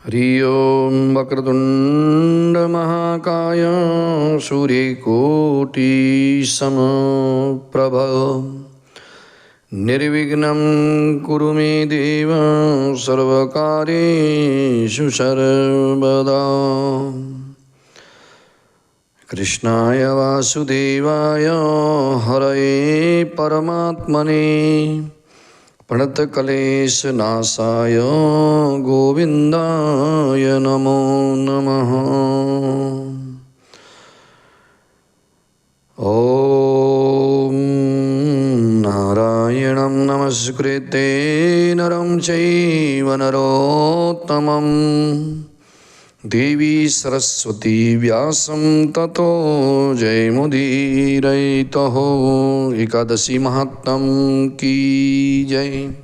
हरि ओं वक्रतुंड महाकाय सूर्यकोटि समप्रभ निर्विघ्नं कुरु मे देव सर्वकार्येषु सर्वदा। कृष्णाय वासुदेवाय हरये परमात्मने प्रणतक्लेशनाशाय गोविन्दाय नमो नमः। ॐ नारायणं नमस्कृत्य नरं चैव नरोत्तमं देवी सरस्वती व्यासं ततो जयमुदीरयेतः। एकादशी महात्म्य की जय।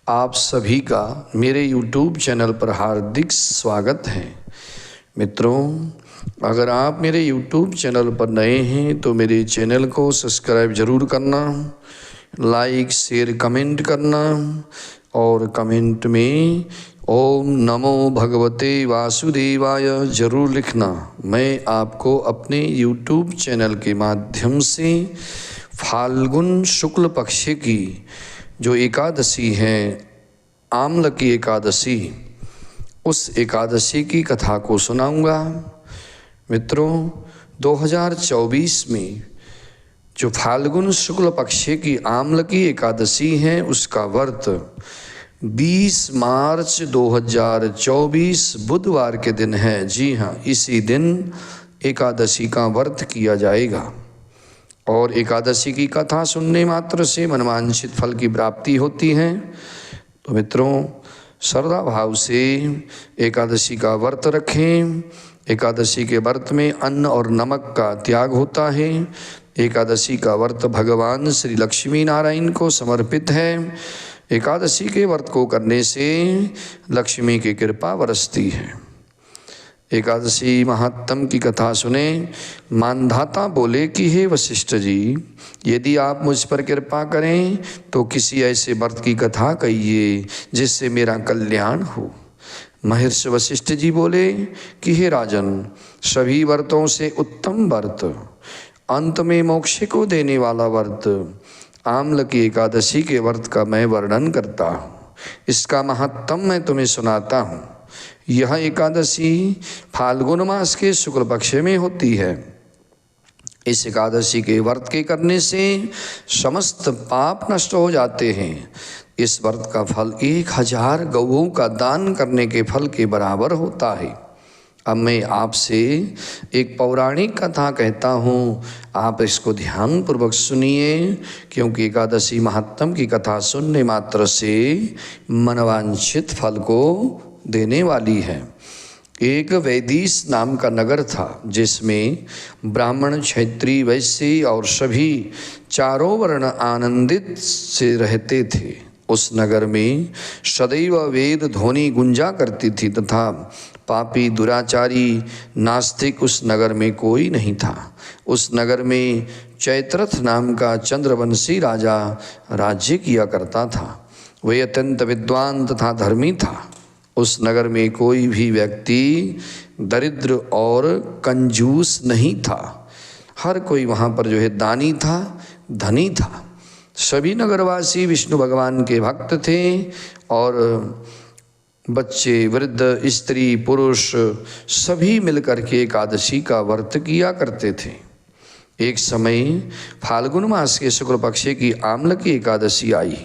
आप सभी का मेरे YouTube चैनल पर हार्दिक स्वागत है। मित्रों, अगर आप मेरे YouTube चैनल पर नए हैं तो मेरे चैनल को सब्सक्राइब जरूर करना, लाइक शेयर कमेंट करना और कमेंट में ओम नमो भगवते वासुदेवाय जरूर लिखना। मैं आपको अपने YouTube चैनल के माध्यम से फाल्गुन शुक्ल पक्ष की जो एकादशी है, आम्ल की एकादशी, उस एकादशी की कथा को सुनाऊंगा। मित्रों, 2024 में जो फाल्गुन शुक्ल पक्ष की आम्ल की एकादशी है उसका व्रत 20 मार्च 2024 बुधवार के दिन है। जी हाँ, इसी दिन एकादशी का व्रत किया जाएगा और एकादशी की कथा सुनने मात्र से मनवांछित फल की प्राप्ति होती है। तो मित्रों, श्रद्धा भाव से एकादशी का व्रत रखें। एकादशी के व्रत में अन्न और नमक का त्याग होता है। एकादशी का व्रत भगवान श्री लक्ष्मी नारायण को समर्पित है। एकादशी के व्रत को करने से लक्ष्मी की कृपा बरसती है। एकादशी महात्म की कथा सुने। मानधाता बोले कि हे वशिष्ठ जी, यदि आप मुझ पर कृपा करें तो किसी ऐसे व्रत की कथा कहिए जिससे मेरा कल्याण हो। महर्षि वशिष्ठ जी बोले कि हे राजन, सभी व्रतों से उत्तम व्रत, अंत में मोक्ष को देने वाला व्रत आम्ल की एकादशी के व्रत का मैं वर्णन करता हूँ। इसका महत्व मैं तुम्हें सुनाता हूँ। यह एकादशी फाल्गुन मास के शुक्ल पक्ष में होती है। इस एकादशी के व्रत के करने से समस्त पाप नष्ट हो जाते हैं। इस व्रत का फल 1000 गौओं का दान करने के फल के बराबर होता है। अब मैं आपसे एक पौराणिक कथा कहता हूँ, आप इसको ध्यानपूर्वक सुनिए, क्योंकि एकादशी महात्म की कथा सुनने मात्र से मनवांछित फल को देने वाली है। एक वैदिश नाम का नगर था जिसमें ब्राह्मण, क्षत्रिय, वैश्य और सभी चारों वर्ण आनंदित से रहते थे। उस नगर में सदैव वेद ध्वनि गुंजा करती थी तथा पापी, दुराचारी, नास्तिक उस नगर में कोई नहीं था। उस नगर में चैत्रथ नाम का चंद्रवंशी राजा राज्य किया करता था। वह अत्यंत विद्वान तथा धर्मी था। उस नगर में कोई भी व्यक्ति दरिद्र और कंजूस नहीं था। हर कोई वहाँ पर जो है दानी था, धनी था। सभी नगरवासी विष्णु भगवान के भक्त थे और बच्चे, वृद्ध, स्त्री, पुरुष सभी मिलकर के एकादशी का व्रत किया करते थे। एक समय फाल्गुन मास के शुक्ल पक्ष की आम्ल की एकादशी आई।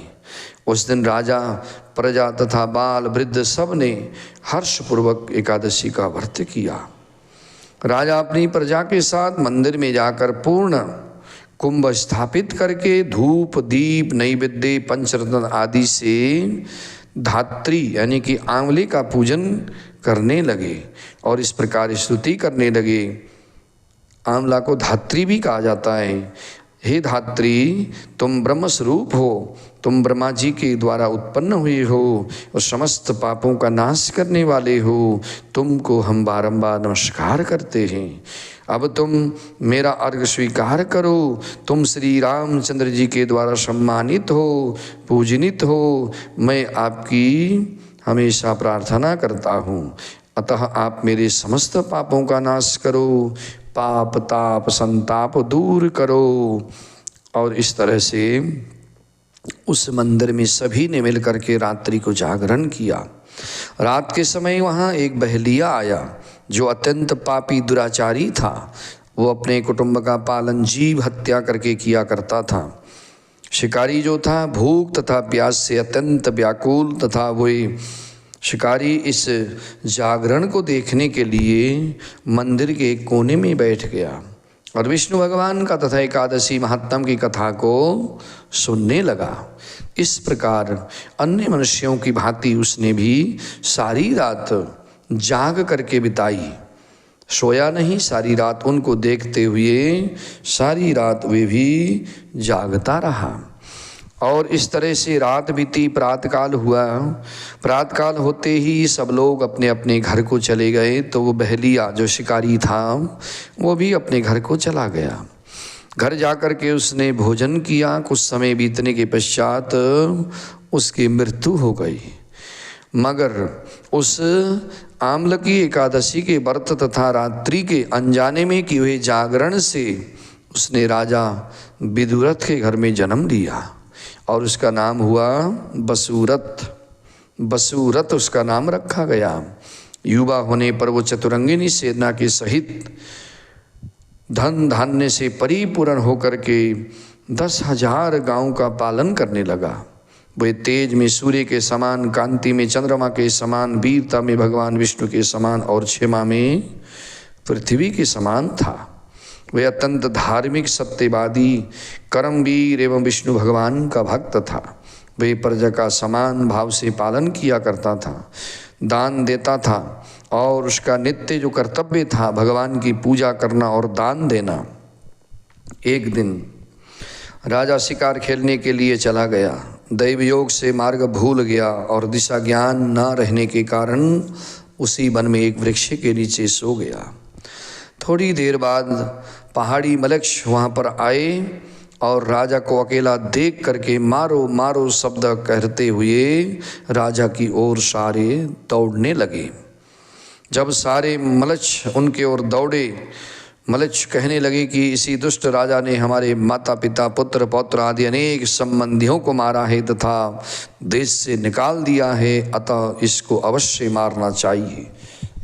उस दिन राजा, प्रजा तथा बाल, वृद्ध सब ने हर्षपूर्वक एकादशी का व्रत किया। राजा अपनी प्रजा के साथ मंदिर में जाकर पूर्ण कुंभ स्थापित करके धूप, दीप, नैवेद्य, पंचरत्न आदि से धात्री यानी कि आंवले का पूजन करने लगे और इस प्रकार स्तुति करने लगे। आंवला को धात्री भी कहा जाता है। हे धात्री, तुम ब्रह्म स्वरूप हो, तुम ब्रह्मा जी के द्वारा उत्पन्न हुए हो और समस्त पापों का नाश करने वाले हो। तुमको हम बारंबार नमस्कार करते हैं। अब तुम मेरा अर्घ स्वीकार करो। तुम श्री रामचंद्र जी के द्वारा सम्मानित हो, पूजनित हो। मैं आपकी हमेशा प्रार्थना करता हूँ, अतः आप मेरे समस्त पापों का नाश करो, पाप ताप संताप दूर करो। और इस तरह से उस मंदिर में सभी ने मिल करके रात्रि को जागरण किया। रात के समय वहाँ एक बहलिया आया जो अत्यंत पापी दुराचारी था। वो अपने कुटुंब का पालन जीव हत्या करके किया करता था। शिकारी जो था भूख तथा प्यास से अत्यंत व्याकुल तथा वही शिकारी इस जागरण को देखने के लिए मंदिर के कोने में बैठ गया और विष्णु भगवान का तथा एकादशी महात्म की कथा को सुनने लगा। इस प्रकार अन्य मनुष्यों की भांति उसने भी सारी रात जाग करके बिताई, सोया नहीं। सारी रात उनको देखते हुए सारी रात वे भी जागता रहा और इस तरह से रात बीती। प्रातःकाल हुआ। प्रातःकाल होते ही सब लोग अपने अपने घर को चले गए, तो वो बहलिया जो शिकारी था वो भी अपने घर को चला गया। घर जाकर के उसने भोजन किया। कुछ समय बीतने के पश्चात उसकी मृत्यु हो गई। मगर उस आमलकी एकादशी के व्रत तथा रात्रि के अनजाने में किए हुए जागरण से उसने राजा विदुरथ के घर में जन्म लिया और उसका नाम हुआ बसूरथ। बसूरथ उसका नाम रखा गया। युवा होने पर वो चतुरंगिनी सेना के सहित धन धान्य से परिपूर्ण होकर के 10,000 गांव का पालन करने लगा। वह तेज में सूर्य के समान, कांति में चंद्रमा के समान, वीरता में भगवान विष्णु के समान और क्षमा में पृथ्वी के समान था। वह अत्यंत धार्मिक, सत्यवादी, कर्मवीर एवं विष्णु भगवान का भक्त था। वह प्रजा का समान भाव से पालन किया करता था, दान देता था और उसका नित्य जो कर्तव्य था भगवान की पूजा करना और दान देना। एक दिन राजा शिकार खेलने के लिए चला गया। दैव योग से मार्ग भूल गया और दिशा ज्ञान न रहने के कारण उसी वन में एक वृक्ष के नीचे सो गया। थोड़ी देर बाद पहाड़ी मलक्ष वहाँ पर आए और राजा को अकेला देख करके मारो मारो शब्द कहते हुए राजा की ओर सारे दौड़ने लगे। जब सारे मलक्ष उनके ओर दौड़े, मलक्ष कहने लगे कि इसी दुष्ट राजा ने हमारे माता पिता, पुत्र पौत्र आदि अनेक संबंधियों को मारा है तथा देश से निकाल दिया है, अतः इसको अवश्य मारना चाहिए।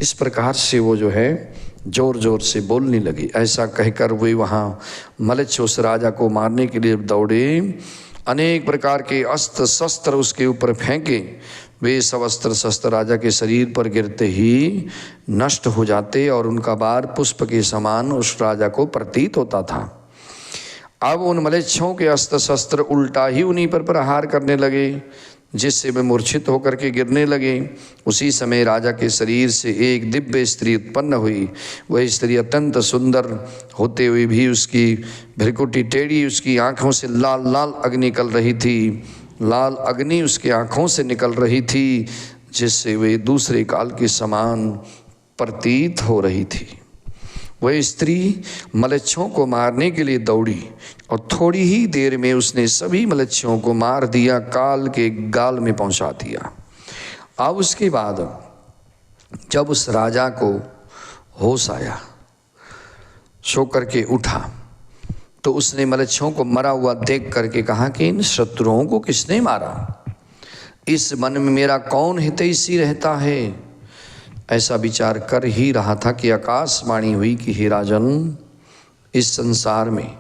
इस प्रकार से वो जो है जोर जोर से बोलने लगे। ऐसा कहकर वे वहाँ मलक्ष उस राजा को मारने के लिए दौड़े। अनेक प्रकार के अस्त्र शस्त्र उसके ऊपर फेंके। वे सब अस्त्र शस्त्र राजा के शरीर पर गिरते ही नष्ट हो जाते और उनका बार पुष्प के समान उस राजा को प्रतीत होता था। अब उन मलेच्छों के अस्त्र शस्त्र उल्टा ही उन्हीं पर प्रहार करने लगे, जिससे वे मूर्छित होकर के गिरने लगे। उसी समय राजा के शरीर से एक दिव्य स्त्री उत्पन्न हुई। वह स्त्री अत्यंत सुंदर होते हुए भी उसकी भ्रिकुटी टेढ़ी, उसकी आँखों से लाल लाल अग्नि निकल रही थी। लाल अग्नि उसकी आँखों से निकल रही थी, जिससे वे दूसरे काल के समान प्रतीत हो रही थी। वह स्त्री मलेच्छों को मारने के लिए दौड़ी और थोड़ी ही देर में उसने सभी मलेच्छों को मार दिया, काल के गाल में पहुंचा दिया। अब उसके बाद जब उस राजा को होश आया, सो करके उठा, तो उसने मलेच्छों को मरा हुआ देख करके कहा कि इन शत्रुओं को किसने मारा? इस वन में मेरा कौन हितैषी रहता है? ऐसा विचार कर ही रहा था कि आकाशवाणी हुई कि हे राजन, इस संसार में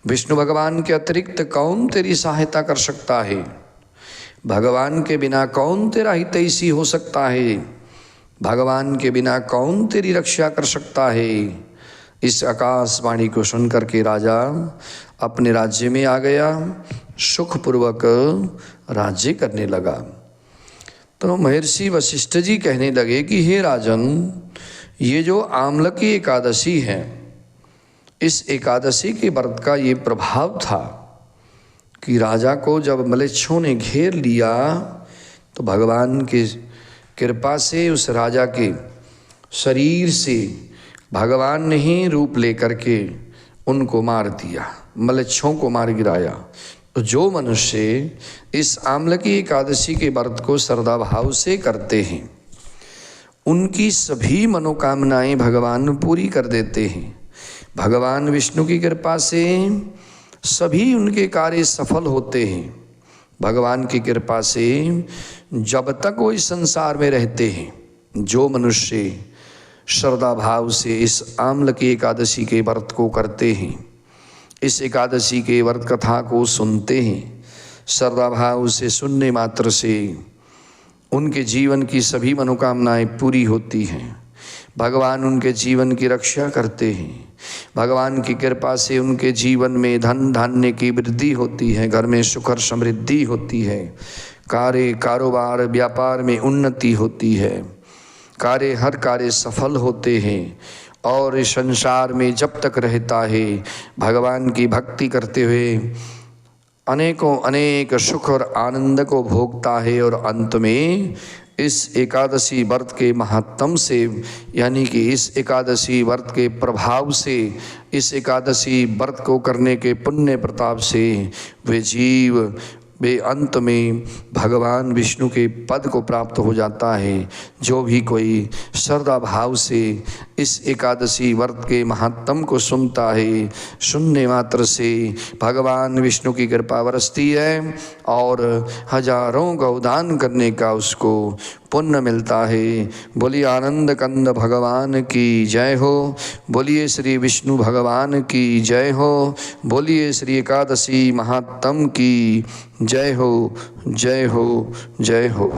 विष्णु भगवान के अतिरिक्त कौन तेरी सहायता कर सकता है? भगवान के बिना कौन तेरा हितैषी हो सकता है? भगवान के बिना कौन तेरी रक्षा कर सकता है? इस आकाशवाणी को सुन करके राजा अपने राज्य में आ गया, सुखपूर्वक राज्य करने लगा। तो महर्षि वशिष्ठ जी कहने लगे कि हे राजन, ये जो आमलकी एकादशी है, इस एकादशी के व्रत का ये प्रभाव था कि राजा को जब मलेच्छों ने घेर लिया तो भगवान की कृपा से उस राजा के शरीर से भगवान ने ही रूप लेकर के उनको मार दिया, मलेच्छों को मार गिराया। तो जो मनुष्य इस आमलकी एकादशी के व्रत को श्रद्धा भाव से करते हैं उनकी सभी मनोकामनाएं भगवान पूरी कर देते हैं। भगवान विष्णु की कृपा से सभी उनके कार्य सफल होते हैं। भगवान की कृपा से जब तक वो इस संसार में रहते हैं, जो मनुष्य श्रद्धा भाव से इस आमलकी एकादशी के व्रत को करते हैं, इस एकादशी के व्रत कथा को सुनते हैं, श्रद्धा भाव से सुनने मात्र से उनके जीवन की सभी मनोकामनाएं पूरी होती हैं। भगवान उनके जीवन की रक्षा करते हैं। भगवान की कृपा से उनके जीवन में धन धान्य की वृद्धि होती है, घर में सुख और समृद्धि होती है, कारोबार व्यापार में उन्नति होती है, हर कार्य सफल होते हैं। और इस संसार में जब तक रहता है भगवान की भक्ति करते हुए अनेकों अनेक सुख और आनंद को भोगता है। और अंत में इस एकादशी व्रत के महात्म से, यानी कि इस एकादशी व्रत के प्रभाव से, इस एकादशी व्रत को करने के पुण्य प्रताप से वे अंत में भगवान विष्णु के पद को प्राप्त हो जाता है। जो भी कोई श्रद्धा भाव से इस एकादशी व्रत के महात्म को सुनता है, सुनने मात्र से भगवान विष्णु की कृपा बरसती है और हजारों गौदान करने का उसको पुण्य मिलता है। बोलिए आनंद कंद भगवान की जय हो, बोलिए श्री विष्णु भगवान की जय हो, बोलिए श्री एकादशी महात्म की जय हो, जय हो, जय हो।